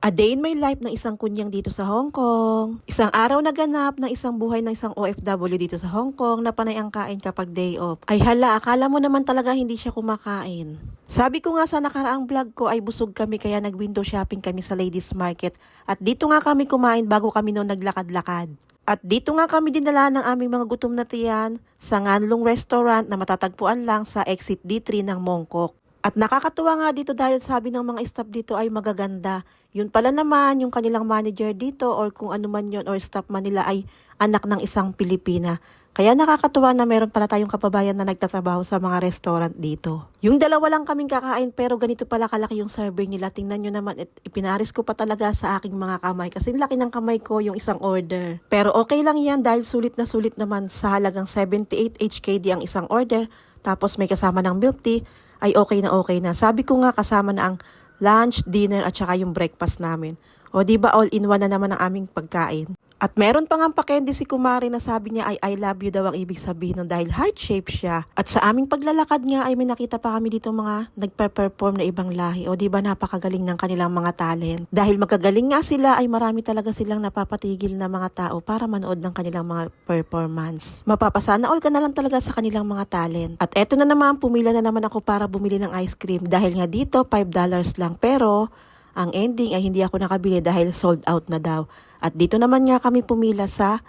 A day in my life ng isang kunyang dito sa Hong Kong. Isang araw na ganap ng isang buhay ng isang OFW dito sa Hong Kong na panay ang kain kapag day off. Ay hala, akala mo naman talaga hindi siya kumakain. Sabi ko nga sa nakaraang vlog ko ay busog kami kaya nag-window shopping kami sa Ladies Market. At dito nga kami kumain bago kami noon naglakad-lakad. At dito nga kami dinala ng aming mga gutom na tiyan sa Nganlung Restaurant na matatagpuan lang sa Exit D3 ng Mongkok. At nakakatuwa nga dito dahil sabi ng mga staff dito ay magaganda. Yun pala naman yung kanilang manager dito or kung ano man yun or staff man nila ay anak ng isang Pilipina. Kaya nakakatuwa na meron pala tayong kababayan na nagtatrabaho sa mga restaurant dito. Yung dalawa lang kaming kakain pero ganito pala kalaki yung server nila. Tingnan nyo naman, ipinaris ko pa talaga sa aking mga kamay kasi laki ng kamay ko yung isang order. Pero okay lang yan dahil sulit na sulit naman sa halagang 78 HKD ang isang order. Tapos may kasama ng milk tea. Ay okay na okay na. Sabi ko nga kasama na ang lunch, dinner at saka yung breakfast namin. O diba all in one na naman ang aming pagkain. At meron pa nga pakendi si Kumari na sabi niya ay I love you daw ang ibig sabihin nun dahil heart shape siya. At sa aming paglalakad nga ay may nakita pa kami dito mga nagpe-perform na ibang lahi. O diba napakagaling ng kanilang mga talent. Dahil magkagaling nga sila ay marami talaga silang napapatigil na mga tao para manood ng kanilang mga performance. Mapapasana all ka na lang talaga sa kanilang mga talent. At eto na naman, pumila na naman ako para bumili ng ice cream. Dahil nga dito $5 lang pero ang ending ay hindi ako nakabili dahil sold out na daw. At dito naman nga kami pumila sa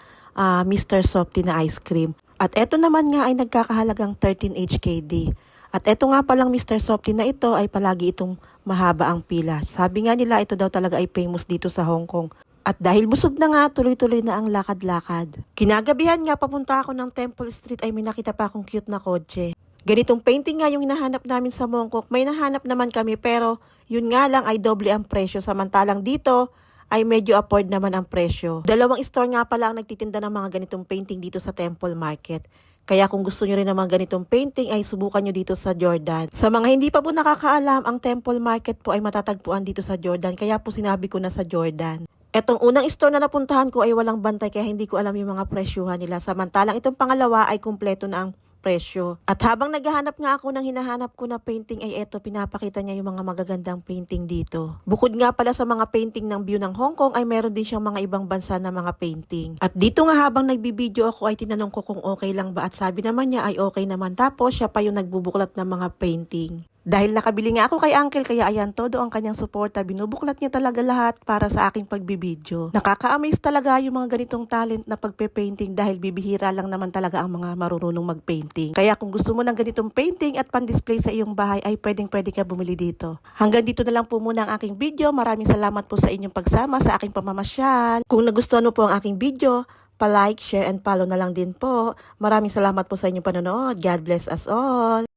Mr. Softee na ice cream. At eto naman nga ay nagkakahalagang 13 HKD. At eto nga palang Mr. Softee na ito ay palagi itong mahaba ang pila. Sabi nga nila ito daw talaga ay famous dito sa Hong Kong. At dahil busog na nga, tuloy-tuloy na ang lakad-lakad. Kinagabihan nga papunta ako ng Temple Street ay may nakita pa akong cute na kotse. Ganitong painting nga yung hinahanap namin sa Mongkok. May nahanap naman kami pero yun nga lang ay doble ang presyo. Samantalang dito ay medyo afford naman ang presyo. Dalawang store nga pala ang nagtitinda ng mga ganitong painting dito sa Temple Market. Kaya kung gusto nyo rin ng mga ganitong painting ay subukan nyo dito sa Jordan. Sa mga hindi pa po nakakaalam, ang Temple Market po ay matatagpuan dito sa Jordan. Kaya po sinabi ko na sa Jordan. Etong unang store na napuntahan ko ay walang bantay kaya hindi ko alam yung mga presyuhan nila. Samantalang itong pangalawa ay kumpleto na ang presyo. At habang naghahanap nga ako ng hinahanap ko na painting ay eto, pinapakita niya yung mga magagandang painting dito. Bukod nga pala sa mga painting ng view ng Hong Kong ay meron din siyang mga ibang bansa na mga painting. At dito nga habang nagbibideo ako ay tinanong ko kung okay lang ba at sabi naman niya ay okay naman tapos siya pa yung nagbubuklat ng mga painting. Dahil nakabili nga ako kay Uncle kaya ayan todo ang kanyang suporta, binubuklat niya talaga lahat para sa aking pagbibideo. Nakaka-amaze talaga yung mga ganitong talent na pagpe-painting dahil bibihira lang naman talaga ang mga marunong mag-painting. Kaya kung gusto mo ng ganitong painting at pan-display sa iyong bahay ay pwedeng-pwede ka bumili dito. Hanggang dito na lang po muna ang aking video. Maraming salamat po sa inyong pagsama sa aking pamamasyal. Kung nagustuhan mo po ang aking video, pa-like, share, and follow na lang din po. Maraming salamat po sa inyong panonood. God bless us all!